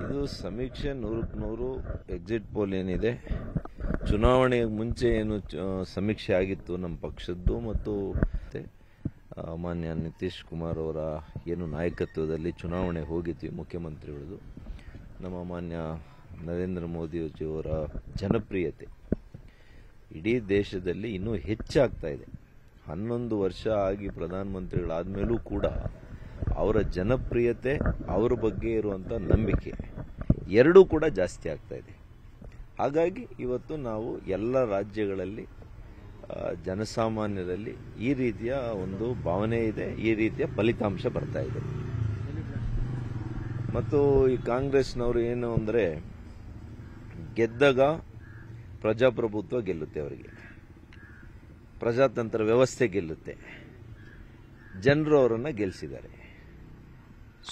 ಇದು ಸಮೀಕ್ಷೆ 100ಕ್ಕೆ 100 exit poll ಏನಿದೆ, ಚುನಾವಣೆಗೆ ಮುಂಚೆ ಏನು ಸಮೀಕ್ಷೆ ಆಗಿತ್ತು ನಮ್ಮ ಪಕ್ಷದ್ದು ಮತ್ತು ಮಾನ್ಯ ನಿತೀಶ್ ಕುಮಾರ್ ಅವರ ಏನು ನಾಯಕತ್ವದಲ್ಲಿ ಚುನಾವಣೆ ಹೋಗಿದ್ವಿ ಮುಖ್ಯಮಂತ್ರಿಗಳದು, ನಮ್ಮ ಮಾನ್ಯ ನರೇಂದ್ರ ಮೋದಿಯವರ ಜನಪ್ರಿಯತೆ ಇಡೀ ದೇಶದಲ್ಲಿ ಇನ್ನೂ ಹೆಚ್ಚಾಗ್ತಾ ಇದೆ. 11 ವರ್ಷ ಆಗಿ ಪ್ರಧಾನಮಂತ್ರಿಗಳಾದ ಮೇಲೂ ಕೂಡ ಅವರ ಜನಪ್ರಿಯತೆ, ಅವರ ಬಗ್ಗೆ ಇರುವಂಥ ನಂಬಿಕೆ ಎರಡೂ ಕೂಡ ಜಾಸ್ತಿ ಆಗ್ತಾ ಇದೆ. ಹಾಗಾಗಿ ಇವತ್ತು ನಾವು ಎಲ್ಲ ರಾಜ್ಯಗಳಲ್ಲಿ ಜನಸಾಮಾನ್ಯರಲ್ಲಿ ಈ ರೀತಿಯ ಒಂದು ಭಾವನೆ ಇದೆ, ಈ ರೀತಿಯ ಫಲಿತಾಂಶ ಬರ್ತಾ ಇದೆ. ಮತ್ತು ಈ ಕಾಂಗ್ರೆಸ್ನವರು ಏನು ಅಂದರೆ, ಗೆದ್ದಾಗ ಪ್ರಜಾಪ್ರಭುತ್ವ ಗೆಲ್ಲುತ್ತೆ, ಅವರಿಗೆ ಪ್ರಜಾತಂತ್ರ ವ್ಯವಸ್ಥೆ ಗೆಲ್ಲುತ್ತೆ, ಜನರು ಅವರನ್ನು ಗೆಲ್ಲಿಸಿದ್ದಾರೆ.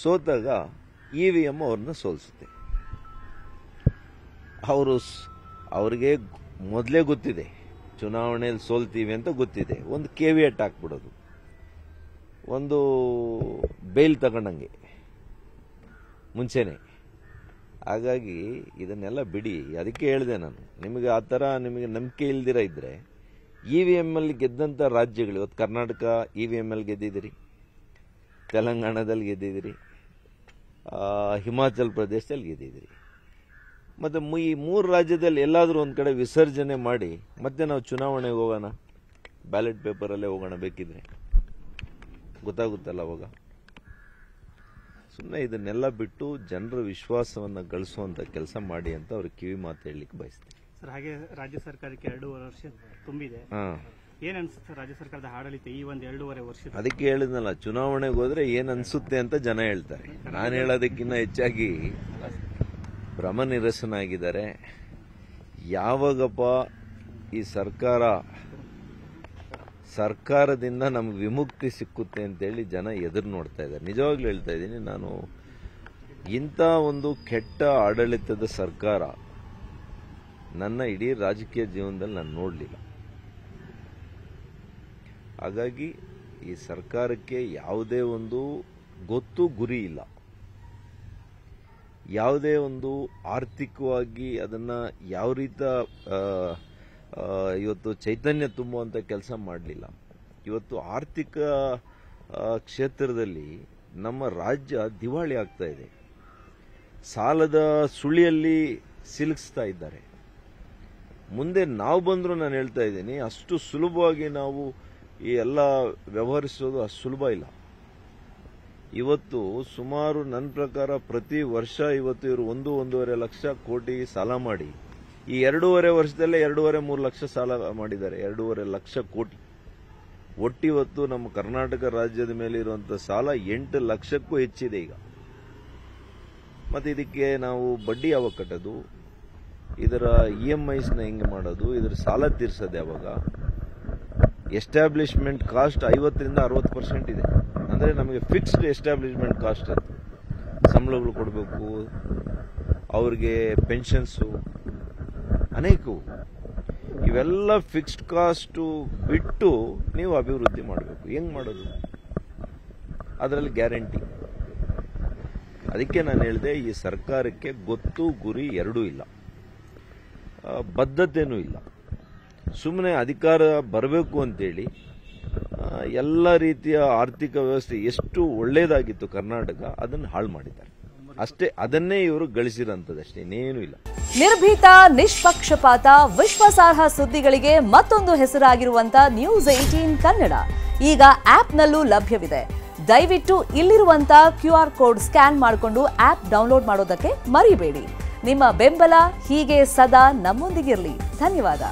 ಸೋತಾಗ EVM ಅವ್ರನ್ನ ಸೋಲಿಸುತ್ತೆ. ಅವ್ರಿಗೆ ಮೊದಲೇ ಗೊತ್ತಿದೆ ಚುನಾವಣೆಯಲ್ಲಿ ಸೋಲ್ತೀವಿ ಅಂತ ಗೊತ್ತಿದೆ. ಒಂದು ಕೇವಿಯಟ್ ಹಾಕ್ಬಿಡೋದು, ಒಂದು ಬೇಲ್ ತಗೊಂಡಂಗೆ ಮುಂಚೆನೆ. ಹಾಗಾಗಿ ಇದನ್ನೆಲ್ಲ ಬಿಡಿ. ಅದಕ್ಕೆ ಹೇಳಿದೆ ನಾನು, ನಿಮಗೆ ಆ ಥರ ನಿಮಗೆ ನಂಬಿಕೆ ಇಲ್ದಿರ ಇದ್ದರೆ EVM ಅಲ್ಲಿ ಗೆದ್ದಂಥ ರಾಜ್ಯಗಳು, ಇವತ್ತು ಕರ್ನಾಟಕ EVM ಅಲ್ಲಿ ಗೆದ್ದಿದ್ದೀರಿ, ತೆಲಂಗಾಣದಲ್ಲಿ ಗೆದ್ದಿದ್ದೀರಿ, ಹಿಮಾಚಲ್ ಪ್ರದೇಶದಲ್ಲಿ ಗೆದ್ದಿದ್ದೀರಿ. ಮತ್ತು ಈ 3 ರಾಜ್ಯದಲ್ಲಿ ಎಲ್ಲಾದರೂ ಒಂದು ಕಡೆ ವಿಸರ್ಜನೆ ಮಾಡಿ ಮತ್ತೆ ನಾವು ಚುನಾವಣೆಗೆ ಹೋಗೋಣ, ಬ್ಯಾಲೆಟ್ ಪೇಪರಲ್ಲೇ ಹೋಗೋಣ ಬೇಕಿದ್ರೆ, ಗೊತ್ತಾಗುತ್ತಲ್ಲ ಅವಾಗ. ಸುಮ್ಮನೆ ಇದನ್ನೆಲ್ಲ ಬಿಟ್ಟು ಜನರ ವಿಶ್ವಾಸವನ್ನು ಗಳಿಸುವಂಥ ಕೆಲಸ ಮಾಡಿ ಅಂತ ಅವ್ರಿಗೆ ಕಿವಿ ಮಾತು ಹೇಳಲಿಕ್ಕೆ ಬಯಸ್ತೀನಿ. ಸರ್, ಹಾಗೆ ರಾಜ್ಯ ಸರ್ಕಾರಕ್ಕೆ 2.5 ವರ್ಷ ತುಂಬಿದೆ. ಏನ್ ಅನ್ಸುತ್ತೆ ರಾಜ್ಯ ಸರ್ಕಾರದ ಆಡಳಿತ ಈ ಒಂದು 2.5 ವರ್ಷ? ಅದಕ್ಕೆ ಹೇಳಿದ್ನಲ್ಲ, ಚುನಾವಣೆಗೆ ಹೋದ್ರೆ ಏನ್ ಅನ್ಸುತ್ತೆ ಅಂತ ಜನ ಹೇಳ್ತಾರೆ. ನಾನು ಹೇಳೋದಕ್ಕಿಂತ ಹೆಚ್ಚಾಗಿ ಭ್ರಮ ನಿರಸನಾಗಿದ್ದಾರೆ. ಯಾವಾಗಪ್ಪ ಈ ಸರ್ಕಾರದಿಂದ ನಮ್ಗೆ ವಿಮುಕ್ತಿ ಸಿಕ್ಕುತ್ತೆ ಅಂತೇಳಿ ಜನ ಎದುರು ನೋಡ್ತಾ ಇದ್ದಾರೆ. ನಿಜವಾಗ್ಲೂ ಹೇಳ್ತಾ ಇದ್ದೀನಿ, ನಾನು ಇಂಥ ಒಂದು ಕೆಟ್ಟ ಆಡಳಿತದ ಸರ್ಕಾರ ನನ್ನ ಇಡೀ ರಾಜಕೀಯ ಜೀವನದಲ್ಲಿ ನಾನು ನೋಡಲಿಲ್ಲ. ಹಾಗಾಗಿ ಈ ಸರ್ಕಾರಕ್ಕೆ ಯಾವುದೇ ಒಂದು ಗೊತ್ತು ಗುರಿ ಇಲ್ಲ, ಯಾವುದೇ ಒಂದು ಆರ್ಥಿಕವಾಗಿ ಅದನ್ನು ಯಾವ ರೀತಿ ಇವತ್ತು ಚೈತನ್ಯ ತುಂಬುವಂಥ ಕೆಲಸ ಮಾಡಲಿಲ್ಲ. ಇವತ್ತು ಆರ್ಥಿಕ ಕ್ಷೇತ್ರದಲ್ಲಿ ನಮ್ಮ ರಾಜ್ಯ ದಿವಾಳಿ ಆಗ್ತಾ ಇದೆ. ಸಾಲದ ಸುಳಿಯಲ್ಲಿ ಸಿಲುಕಿಸ್ತಾ ಇದ್ದಾರೆ. ಮುಂದೆ ನಾವು ಬಂದರೂ ನಾನು ಹೇಳ್ತಾ ಇದ್ದೀನಿ, ಅಷ್ಟು ಸುಲಭವಾಗಿ ನಾವು ಈ ಎಲ್ಲ ವ್ಯವಹರಿಸೋದು ಅಷ್ಟು ಸುಲಭ ಇಲ್ಲ. ಇವತ್ತು ಸುಮಾರು ನನ್ನ ಪ್ರಕಾರ ಪ್ರತಿ ವರ್ಷ ಇವತ್ತು ಇವರು 1-1.5 ಲಕ್ಷ ಕೋಟಿ ಸಾಲ ಮಾಡಿ ಈ 2.5 ವರ್ಷದಲ್ಲೇ 2.5-3 ಲಕ್ಷ ಸಾಲ ಮಾಡಿದ್ದಾರೆ. 2.5 ಲಕ್ಷ ಕೋಟಿ ಒಟ್ಟಿವತ್ತು ನಮ್ಮ ಕರ್ನಾಟಕ ರಾಜ್ಯದ ಮೇಲೆ ಇರುವಂಥ ಸಾಲ 8 ಲಕ್ಷಕ್ಕೂ ಹೆಚ್ಚಿದೆ ಈಗ. ಮತ್ತೆ ಇದಕ್ಕೆ ನಾವು ಬಡ್ಡಿ ಯಾವಾಗ ಕಟ್ಟೋದು, ಇದರ EMIsನ ಹೆಂಗೆ ಮಾಡೋದು, ಇದರ ಸಾಲ ತೀರ್ಸೋದು ಯಾವಾಗ? ಎಸ್ಟಾಬ್ಲಿಷ್ಮೆಂಟ್ ಕಾಸ್ಟ್ 50ರಿಂದ 60% ಇದೆ. ಅಂದರೆ ನಮಗೆ ಫಿಕ್ಸ್ಡ್ ಎಸ್ಟಾಬ್ಲಿಷ್ಮೆಂಟ್ ಕಾಸ್ಟ್ ಅಂತ, ಸಂಬಳಗಳು ಕೊಡಬೇಕು, ಅವ್ರಿಗೆ ಪೆನ್ಷನ್ಸು ಅನೇಕವು, ಇವೆಲ್ಲ ಫಿಕ್ಸ್ಡ್ ಕಾಸ್ಟು ಬಿಟ್ಟು ನೀವು ಅಭಿವೃದ್ಧಿ ಮಾಡಬೇಕು. ಹೆಂಗೆ ಮಾಡೋದು? ಅದರಲ್ಲಿ ಗ್ಯಾರಂಟಿ. ಅದಕ್ಕೆ ನಾನು ಹೇಳಿದೆ, ಈ ಸರ್ಕಾರಕ್ಕೆ ಗೊತ್ತು ಗುರಿ ಎರಡೂ ಇಲ್ಲ, ಬದ್ಧತೆನೂ ಇಲ್ಲ. ಸುಮ್ಮನೆ ಅಧಿಕಾರ ಬರಬೇಕು ಅಂತೇಳಿ ಎಲ್ಲ ರೀತಿಯ ಆರ್ಥಿಕ ವ್ಯವಸ್ಥೆ ಎಷ್ಟು ಒಳ್ಳೆಯದಾಗಿತ್ತು ಕರ್ನಾಟಕ, ಅದನ್ನು ಹಾಳು ಮಾಡಿದ್ದಾರೆ ಅಷ್ಟೇ. ಅದನ್ನೇ ಇವರು ಗಳಿಸಿರೋಂಥದ್ದಷ್ಟೇ, ಇನ್ನೇನೂ ಇಲ್ಲ. ನಿರ್ಭೀತ, ನಿಷ್ಪಕ್ಷಪಾತ, ವಿಶ್ವಾಸಾರ್ಹ ಸುದ್ದಿಗಳಿಗೆ ಮತ್ತೊಂದು ಹೆಸರಾಗಿರುವಂತ ನ್ಯೂಸ್ 18 ಕನ್ನಡ ಈಗ ಆಪ್ನಲ್ಲೂ ಲಭ್ಯವಿದೆ. ದಯವಿಟ್ಟು ಇಲ್ಲಿರುವಂತ QR ಕೋಡ್ ಸ್ಕ್ಯಾನ್ ಮಾಡಿಕೊಂಡು ಆಪ್ ಡೌನ್ಲೋಡ್ ಮಾಡೋದಕ್ಕೆ ಮರಿಬೇಡಿ. ನಿಮ್ಮ ಬೆಂಬಲ ಹೀಗೆ ಸದಾ ನಮ್ಮೊಂದಿಗಿರಲಿ. ಧನ್ಯವಾದ.